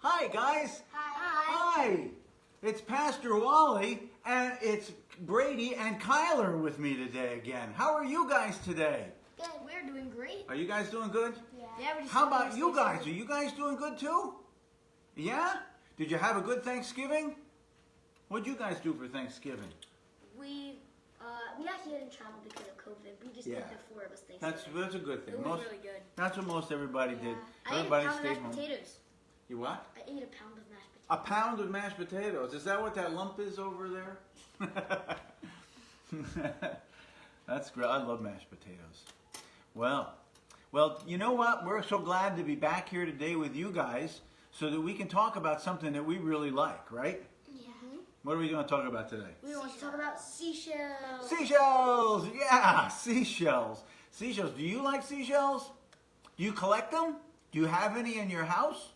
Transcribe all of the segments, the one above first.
Hi, guys. Hi. Hi. It's Pastor Wally, and it's Brady and Kyler with me today again. How are you guys today? Good. We're doing great. Are you guys doing good? Yeah. How about you guys? Are you guys doing good too? Yeah? Did you have a good Thanksgiving? What'd you guys do for Thanksgiving? We actually didn't travel because of COVID. We just did the four of us Thanksgiving. That's a good thing. It was really good. That's what most everybody did. I ate a Everybody pound of stayed mashed home. potatoes. You what? I ate a pound of mashed potatoes. A pound of mashed potatoes. Is that what that lump is over there? That's great. I love mashed potatoes. Well, you know what? We're so glad to be back here today with you guys so that we can talk about something that we really like, right? Yeah. What are we going to talk about today? We want to talk about seashells. Seashells! Yeah, seashells. Seashells. Do you like seashells? Do you collect them? Do you have any in your house?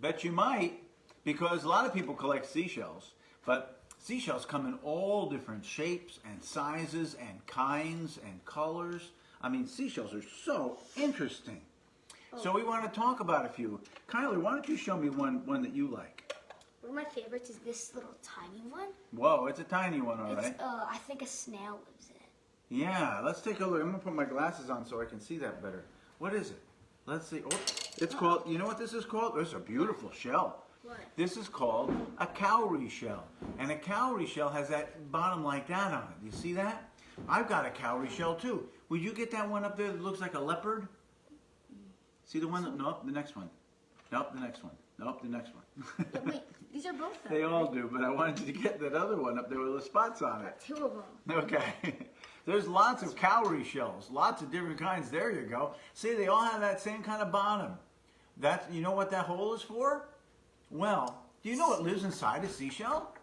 Bet you might, because a lot of people collect seashells. But seashells come in all different shapes and sizes and kinds and colors. I mean, seashells are so interesting. So we want to talk about a few. Kyler, why don't you show me one that you like? One of my favorites is this little tiny one. Whoa, it's a tiny one, all right. I think a snail lives in it. Yeah, let's take a look. I'm going to put my glasses on so I can see that better. What is it? Let's see. Oh, it's called, you know what this is called? This is a beautiful shell. What? This is called a cowrie shell. And a cowrie shell has that bottom like that on it. You see that? I've got a cowrie shell too. Would you get that one up there that looks like a leopard? See the one? Nope, the next one. Nope, the next one. Nope, the next one. Yeah, wait, these are both them. They all do, but I wanted you to get that other one up there with the spots on it. Two of them. Okay. There's lots of cowrie shells, lots of different kinds. There you go. See, they all have that same kind of bottom. You know what that hole is for? Well, do you know what lives inside a seashell?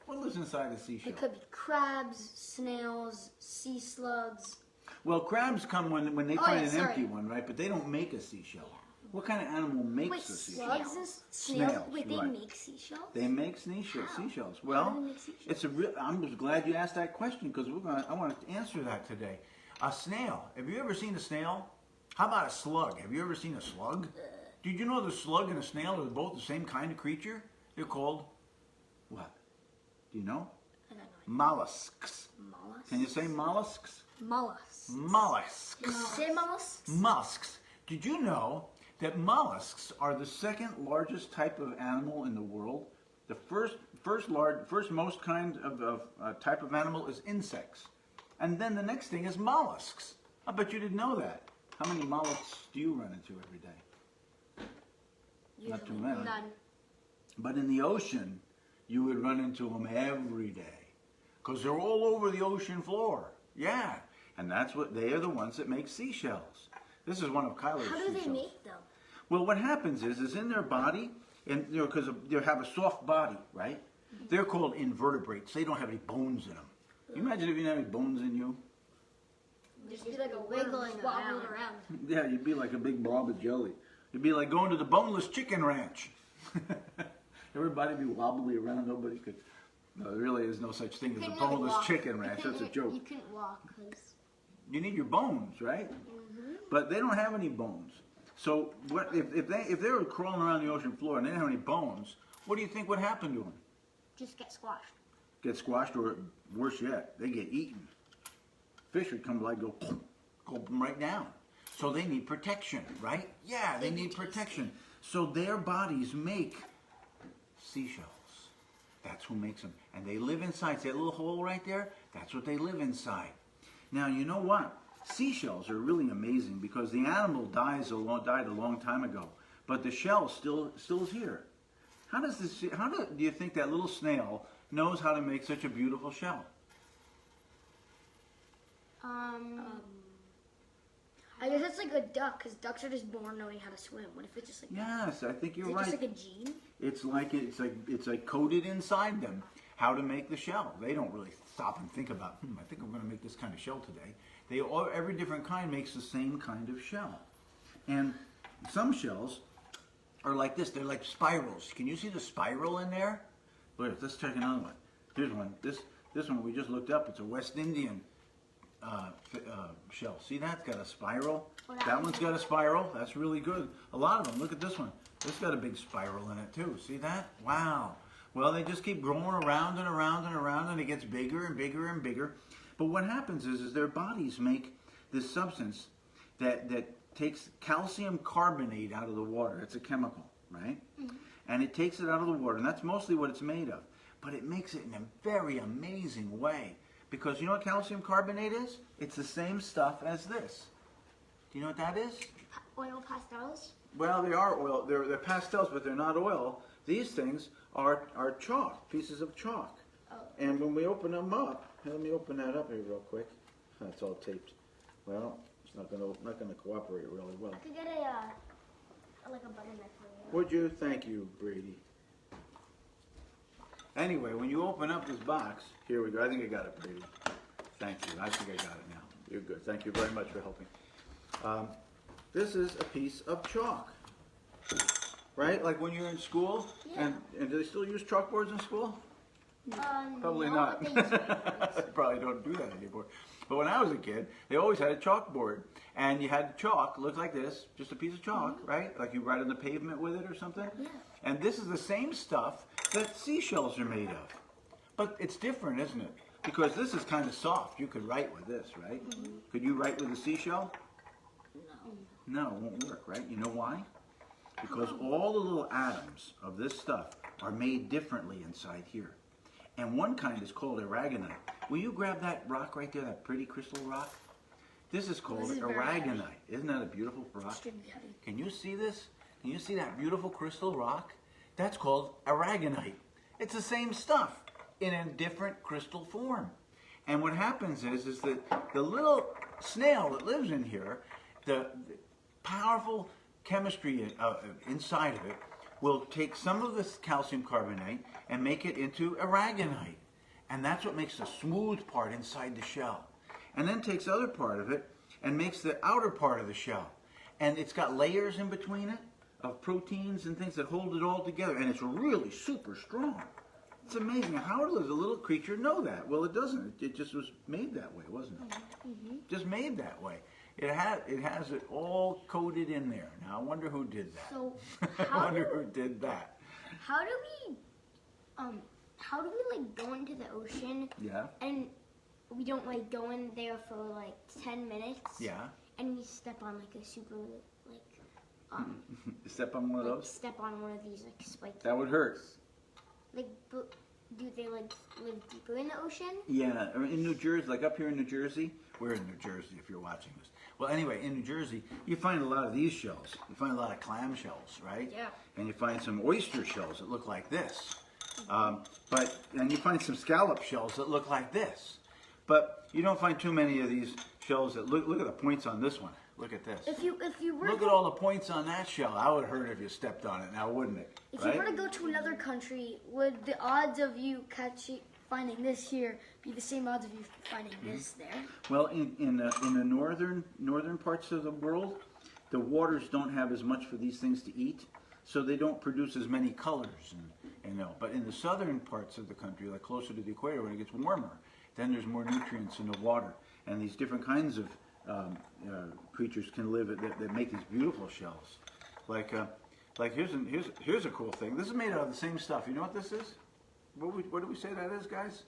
What lives inside a seashell? It could be crabs, snails, sea slugs. Well, crabs come when they find an sorry. empty one, right? But they don't make a seashell. What kind of animal makes a seashell? Slugs is snails. Snails, Wait, they right. make seashells? They make seashells. Well, do they make seashells? it's I'm just glad you asked that question because I want to answer that today. A snail. Have you ever seen a snail? How about a slug? Have you ever seen a slug? Did you know the slug and a snail are both the same kind of creature? They're called what? Do you know? I don't know. Mollusks. Mollusks? Can you say mollusks? Mollusks. Mollusks. Say mollusks? Mollusks. Did you know that mollusks are the second largest type of animal in the world? The first most kind of type of animal is insects. And then the next thing is mollusks. I bet you didn't know that. How many mollusks do you run into every day? Not too many. None. But in the ocean, you would run into them every day. Because they're all over the ocean floor. Yeah. And they are the ones that make seashells. This is one of Kyler's How do they seashells. make them? Well, what happens is in their body, and because they have a soft body, right? They're called invertebrates. They don't have any bones in them. Can you imagine if you didn't have any bones in you? Just be like a wiggling wobbling around. Yeah, you'd be like a big blob of jelly. You'd be like going to the boneless chicken ranch. Everybody would be wobbly around. Nobody could. No, there really is no such thing as a boneless chicken ranch. That's a joke. You couldn't walk because... You need your bones, right? But they don't have any bones. So if they were crawling around the ocean floor and they didn't have any bones, what do you think would happen to them? Just get squashed. Get squashed, or worse yet, they get eaten. Fish would come go right down. So they need protection, right? Yeah, they need protection. So their bodies make seashells. That's who makes them. And they live inside. See that little hole right there? That's what they live inside. Now, you know what? Seashells are really amazing because the animal died a long time ago, but the shell still is here. How do you think that little snail knows how to make such a beautiful shell? I guess it's like a duck, because ducks are just born knowing how to swim. What if it's just like... Yes, I think you're Is it right. just like a gene? It's like coded inside them how to make the shell. They don't really stop and think about, I think I'm going to make this kind of shell today. Every different kind makes the same kind of shell. And some shells are like this. They're like spirals. Can you see the spiral in there? Wait, let's check another one. Here's one. This one we just looked up. It's a West Indian shell. See that? It's got a spiral. That one's got a spiral. That's really good. A lot of them. Look at this one. This got a big spiral in it too. See that? Wow. Well, they just keep growing around and around and around, and it gets bigger and bigger and bigger. But what happens is their bodies make this substance that takes calcium carbonate out of the water. It's a chemical, right? Mm-hmm. And it takes it out of the water, and that's mostly what it's made of. But it makes it in a very amazing way. Because you know what calcium carbonate is? It's the same stuff as this. Do you know what that is? Oil pastels? Well, they are oil. They're pastels, but they're not oil. These things are chalk, pieces of chalk. Oh. And when we open them up, let me open that up here real quick. It's all taped. Well, it's not gonna cooperate really well. I could get a butter knife for you. Would you? Thank you, Brady. Anyway, when you open up this box, here we go. I think I got it, Brady. Thank you. I think I got it now. You're good. Thank you very much for helping. This is a piece of chalk, right? Like when you're in school, and do they still use chalkboards in school? Probably not. They probably don't do that anymore. But when I was a kid, they always had a chalkboard, and you had chalk, looked like this, just a piece of chalk, right? Like you write on the pavement with it or something. Yeah. And this is the same stuff that seashells are made of. But it's different, isn't it? Because this is kind of soft. You could write with this, right? Mm-hmm. Could you write with a seashell? No. No, it won't work, right? You know why? Because all the little atoms of this stuff are made differently inside here. And one kind is called aragonite. Will you grab that rock right there, that pretty crystal rock? This is called aragonite. Isn't that a beautiful rock? Can you see this? Can you see that beautiful crystal rock? That's called aragonite. It's the same stuff in a different crystal form. And what happens is that the little snail that lives in here, the powerful chemistry inside of it, will take some of this calcium carbonate and make it into aragonite. And that's what makes the smooth part inside the shell. And then takes the other part of it and makes the outer part of the shell. And it's got layers in between it of proteins and things that hold it all together. And it's really super strong. It's amazing. How does a little creature know that? Well, it doesn't. It just was made that way, wasn't it? Mm-hmm. Just made that way. It has it all coded in there. Now I wonder who did that. So I wonder who did that. How do we like go into the ocean? Yeah. And we don't like go in there for like 10 minutes. Yeah. And we step on like a super step on one of those? Step on one of these like spiky. That would hurt. Like, do they like live deeper in the ocean? Yeah, in New Jersey, like up here in New Jersey. We're in New Jersey if you're watching this. Well, anyway, in New Jersey, you find a lot of these shells. You find a lot of clam shells, right? Yeah. And you find some oyster shells that look like this. And you find some scallop shells that look like this. But you don't find too many of these shells that look at the points on this one. Look at this. If you were look at all the points on that shell. That would hurt if you stepped on it now, wouldn't it? If you were to go to another country, would the odds of you finding this here be the same odds of you finding this there? Well, in the northern parts of the world, the waters don't have as much for these things to eat, so they don't produce as many colors. But in the southern parts of the country, like closer to the equator, when it gets warmer, then there's more nutrients in the water, and these different kinds of creatures can live that make these beautiful shells. Like here's a cool thing. This is made out of the same stuff. You know what this is? What do we say that is, guys?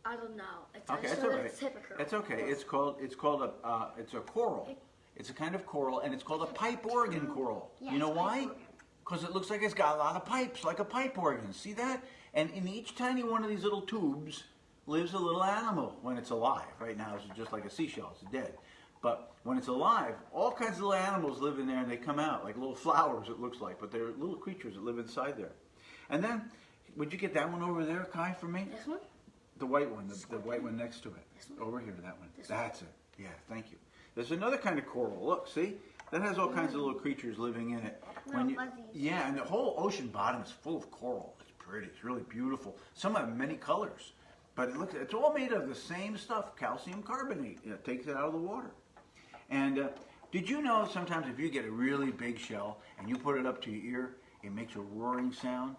I don't know. Okay, it's all right. It's okay. It's called a coral. It's a kind of coral, and it's called a pipe organ coral. Yes, you know why? Because it looks like it's got a lot of pipes, like a pipe organ. See that? And in each tiny one of these little tubes lives a little animal when it's alive. Right now, it's just like a seashell. It's dead. But when it's alive, all kinds of little animals live in there, and they come out like little flowers, it looks like. But they're little creatures that live inside there. And then, would you get that one over there, Kai, for me? This one? The white one, the white one next to it. Over here, that one. That's it. Yeah, thank you. There's another kind of coral. Look, see? That has all kinds of little creatures living in it. Yeah, and the whole ocean bottom is full of coral. It's pretty. It's really beautiful. Some have many colors. But it's all made of the same stuff, calcium carbonate. It takes it out of the water. And did you know sometimes if you get a really big shell and you put it up to your ear, it makes a roaring sound?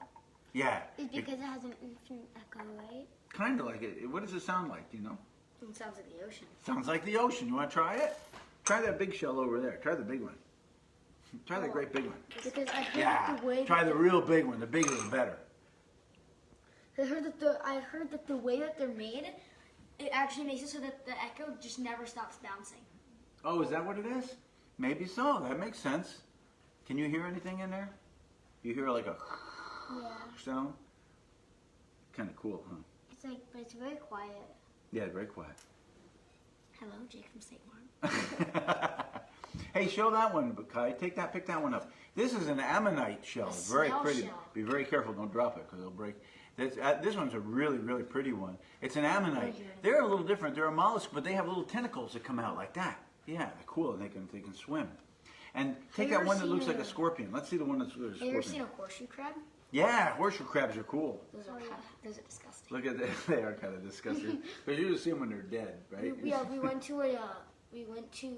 Yeah. It's because it has an infinite echo, right? Kind of like it. What does it sound like? Do you know? It sounds like the ocean. Sounds like the ocean. You want to try it? Try that big shell over there. Try the big one. Try the great big one. Because I heard Yeah. that the way Try the real big one. The bigger the better. I heard that the way that they're made, it actually makes it so that the echo just never stops bouncing. Oh, is that what it is? Maybe so. That makes sense. Can you hear anything in there? You hear like a Yeah. sound? Kind of cool, huh? It's like, but it's very quiet. Yeah, very quiet. Hello, Jake from State Farm. Hey, show that one, Kai. Pick that one up. This is an ammonite shell. A Very snail pretty. shell. Be very careful. Don't drop it because it'll break. This one's a really, really pretty one. It's an ammonite. They're a little different. They're a mollusk, but they have little tentacles that come out like that. Yeah, they're cool. They can swim. And take you that ever one that looks seen like a scorpion. Let's see the one that's a Have you ever seen scorpion. a horseshoe crab? Yeah, horseshoe crabs are cool. Those are disgusting. Look at that. They are kind of disgusting. But you just see them when they're dead, right? We went to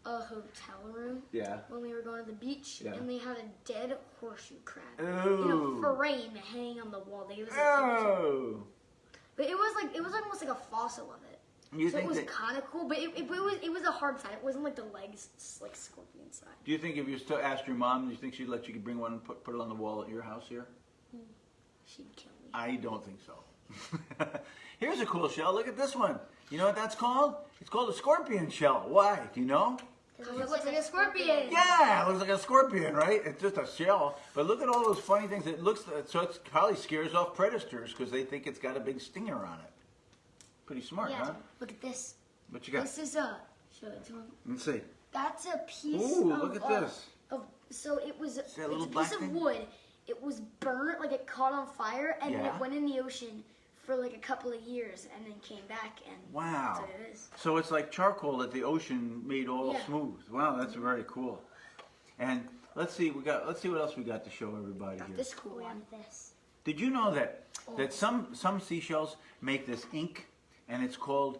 a hotel room Yeah. when we were going to the beach, Yeah. and they had a dead horseshoe crab in Ooh. a frame hanging on the wall. Oh. But it was almost like a fossil of it. You So think it was that, kind of cool, but it was a hard side. It wasn't like the legs, like scorpion side. do you think if you still asked your mom, do you think she'd let you bring one and put it on the wall at your house here? She'd kill me. I don't think so. Here's a cool shell. Look at this one. You know what that's called? It's called a scorpion shell. Why? Do you know? Because it looks like a scorpion. Yeah, it looks like a scorpion, right? It's just a shell. But look at all those funny things. It looks so it probably scares off predators because they think it's got a big stinger on it. Pretty smart, Yeah. huh? Look at this. What you got? This is a. Show it to him. Let's see. That's a piece. Ooh, of, look at this. So it was. that It's little a black piece of thing? wood. It was burnt, like it caught on fire, and then Yeah. it went in the ocean for like a couple of years, and then came back, and Wow. that's what it is. So it's like charcoal that the ocean made all Yeah. smooth. Wow, that's very cool. And let's see what else we got to show everybody here. This cool one. This. Did you know that some seashells make this ink, and it's called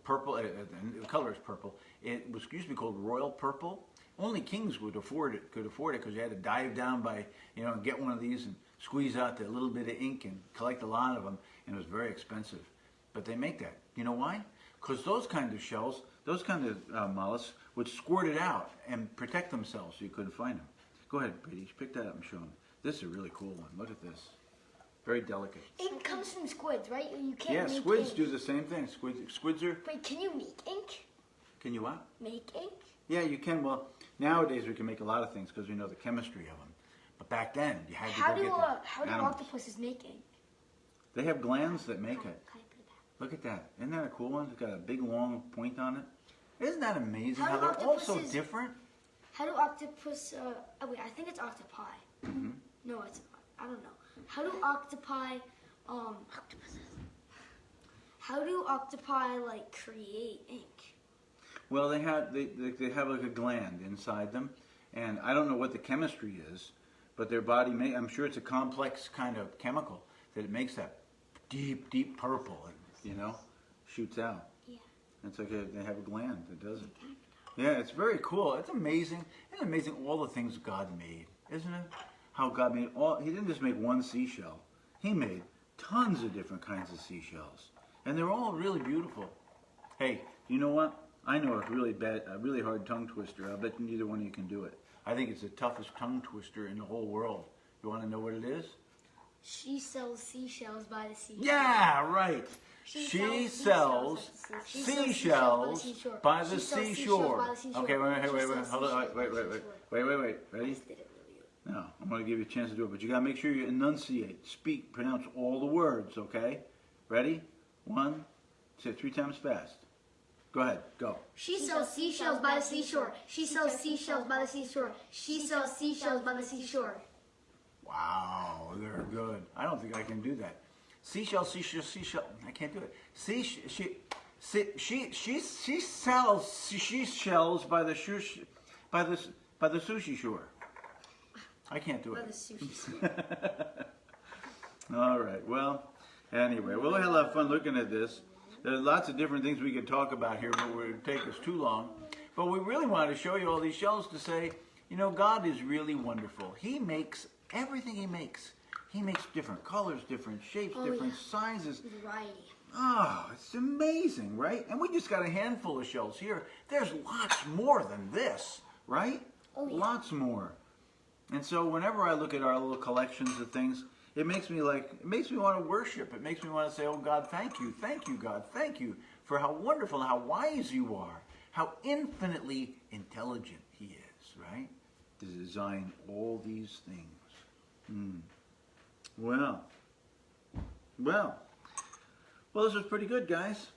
purple. The color is purple. It was used to be called royal purple. Only kings could afford it because you had to dive down by and get one of these and squeeze out the little bit of ink and collect a lot of them, and it was very expensive. But they make that. You know why? Because those kind of shells, those kind of mollusks would squirt it out and protect themselves so you couldn't find them. Go ahead, Brady. Pick that up and show them. This is a really cool one. Look at this. Very delicate. Ink comes from squids, right? You can't Yeah, make squids ink. do the same thing. Squids are. Wait, can you make ink? Can you what? Make ink? Yeah, you can. Well, nowadays we can make a lot of things because we know the chemistry of them. But back then, you had to How go do get the how do animals. octopuses make ink? They have glands that make it. Can I put it back? Look at that. Isn't that a cool one? It's got a big long point on it. Isn't that amazing How how do they're all so octopuses- different? How do octopus? Oh wait, I think it's octopi. Hmm. No, it's I don't know. How do octopi? Octopuses. How do octopi like create ink? Well, they have like a gland inside them, and I don't know what the chemistry is, but their body I'm sure it's a complex kind of chemical that it makes that deep purple, and shoots out. Yeah. It's like they have a gland that does it. Yeah, it's very cool. It's amazing. It's amazing all the things God made, isn't it? How God made all. He didn't just make one seashell. He made tons of different kinds of seashells, and they're all really beautiful. Hey, you know what? I know a really hard tongue twister. I bet neither one of you can do it. I think it's the toughest tongue twister in the whole world. You want to know what it is? She sells seashells by the seashore. Yeah, right. She She sells sells seashells seashells by by the the seashore. She sells seashore. seashells by the seashore. Okay, wait, She hold sells on, seashells wait. by the seashore. Ready? Did it really good. No, I'm going to give you a chance to do it, but you got to make sure you enunciate, speak, pronounce all the words, okay? Ready? 1, say it 3 times fast. Go ahead, go. She sells seashells by the seashore. She sells seashells by the seashore. She sells seashells by the seashore. Wow, they're good. I don't think I can do that. Seashell. I can't do it. She sells seashells by the sushi shore. I can't do By it. the sushi. All right. Well, anyway, we'll have a lot of fun looking at this. There's lots of different things we could talk about here, but it would take us too long. But we really wanted to show you all these shells to say, God is really wonderful. He makes everything He makes. He makes different colors, different shapes, Oh, different yeah. sizes. Variety. Oh, it's amazing, right? And we just got a handful of shells here. There's lots more than this, right? Oh, yeah. Lots more. And so whenever I look at our little collections of things, it makes me want to worship. It makes me want to say, oh God, thank you, God, thank you for how wonderful and how wise you are, how infinitely intelligent he is, right? To design all these things. Well, this was pretty good, guys.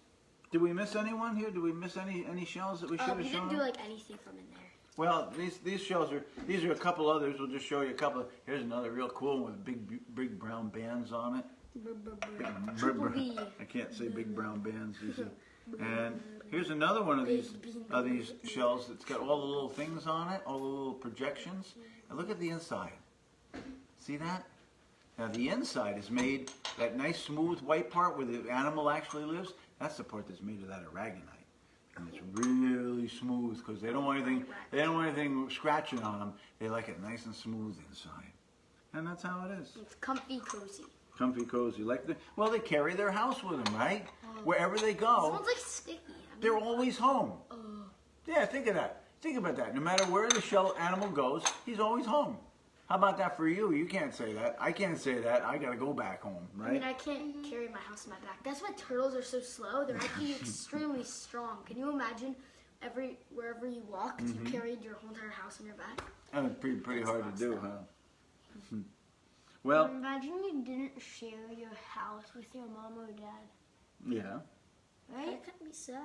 Did we miss anyone here? Did we miss any shells that we should have We shown? didn't do like anything from in there. Well, these shells these are a couple others. We'll just show you a couple. Here's another real cool one with big brown bands on it. Triple B. I can't say big brown bands easy. And here's another one of these shells that's got all the little things on it, all the little projections. And look at the inside. See that? Now the inside is made, that nice smooth white part where the animal actually lives, that's the part that's made of that aragonite. And it's really smooth because they don't want anything scratching on them. They like it nice and smooth inside. And that's how it is. It's comfy, cozy. Comfy, cozy. Well, they carry their house with them, right? Wherever they It go, smells like sticky. they're always home. Yeah, think of that. Think about that. No matter where the shell animal goes, he's always home. How about that for you? You can't say that. I can't say that. I gotta go back home, right? I mean, I can't carry my house on my back. That's why turtles are so slow. They're actually extremely strong. Can you imagine wherever you walked, you carried your whole entire house on your back? That was pretty hard to do, huh? Well, Imagine you didn't share your house with your mom or dad, yeah. right? That could be sad.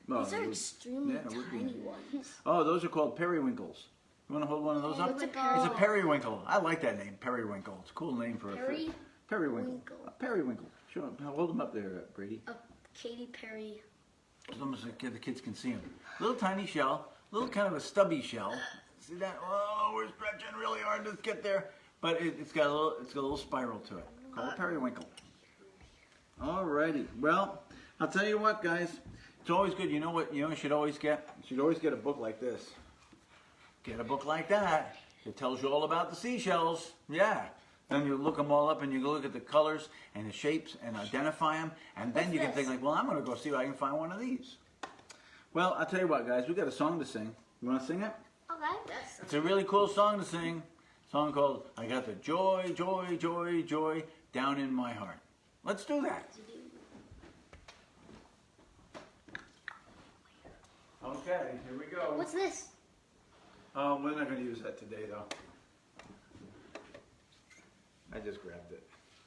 Well, These are it would- extremely yeah, it would be. tiny ones. Oh, those are called periwinkles. You want to hold one of those up? What's a It's a periwinkle? periwinkle. I like that name, periwinkle. It's a cool name for a fish. Periwinkle. Winkle. A periwinkle. Sure, hold them up there, Brady. A Katy Perry. It's almost like the kids can see them. Little tiny shell, little kind of a stubby shell. See that? Oh, we're stretching really hard to get there, but it's got a little spiral to it. Called a periwinkle. Alrighty. Well, I'll tell you what, guys. It's always good. You know what? You should always get. You should always get a book like this. Get a book like that. It tells you all about the seashells. Yeah. Then you look them all up and you go look at the colors and the shapes and identify them. And then you can think like, well, I'm going to go see if I can find one of these. Well, I'll tell you what, guys. We got a song to sing. You want to sing it? Okay. It's a really cool song to sing. A song called I Got the Joy, Joy, Joy, Joy Down in My Heart. Let's do that. Okay, here we go. What's this? Oh, we're not going to use that today, though. I just grabbed it.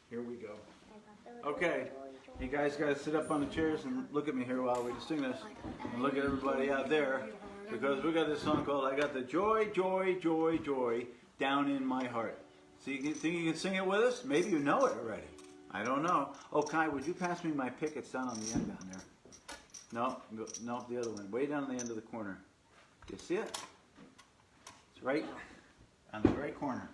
Here we go. Okay, you guys got to sit up on the chairs and look at me here while we sing this. And look at everybody out there. Because we got this song called I Got the Joy, Joy, Joy, Joy Down in My Heart. So you think you can sing it with us? Maybe you know it already. I don't know. Oh, Kai, would you pass me my pick? It's down on the end down there. No, the other one. Way down on the end of the corner. Do you see it? It's right on the very corner.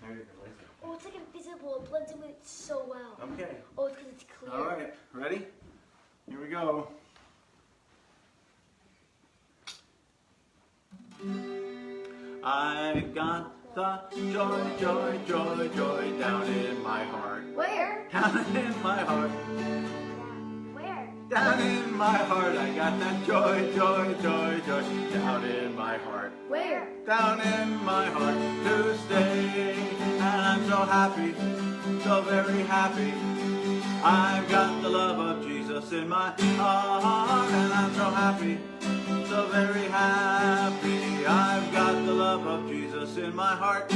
There you go. Right there. Oh, it's like invisible. It blends in with it so well. Okay. Oh, it's because it's clear. All right. Ready? Here we go. I got the joy, joy, joy, joy down in my heart. Where? Down in my heart. Where? Down in my heart. I got that joy, joy, joy, joy down in my heart. Where? Down in my heart to stay. And I'm so happy, so very happy. I've got the love of Jesus in my heart. And I'm so happy, so very happy. I've got the love of Jesus in my heart.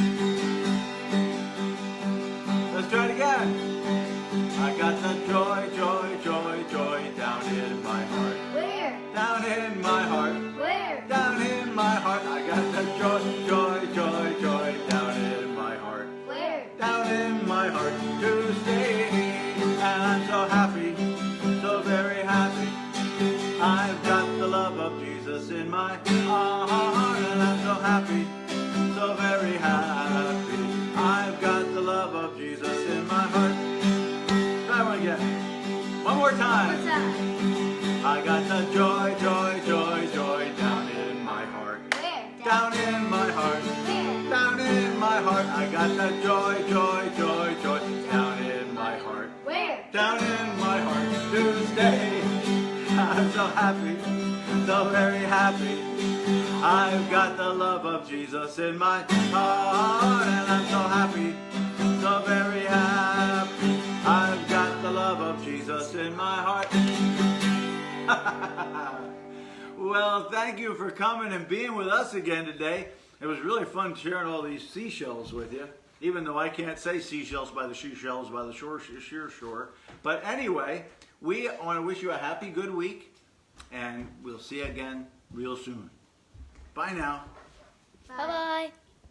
Let's try it again. I got the joy, joy, joy, joy down in my heart. Where? Down in my heart. Where? Down in my heart. I got the joy, joy, joy, joy down in my heart. Where? Down in my heart to stay. And I'm so happy, so very happy. I've got the love of Jesus in my heart. And I'm so happy, so very happy. I've got the love of Jesus in my heart. Try one again. One more time. What's that? I got the joy, joy, joy, joy down in my heart. Where? Down in my heart. Where? Down in my heart. I got got that joy, joy, joy, joy down in my heart. Where? Down in my heart to stay. I'm so happy, so very happy. I've got the love of Jesus in my heart, and I'm so happy, so very happy. I've got the love of Jesus in my heart. Well, thank you for coming and being with us again today. It was really fun sharing all these seashells with you, even though I can't say seashells by the seashells by the shore. But anyway, we want to wish you a happy, good week, and we'll see you again real soon. Bye now. Bye bye.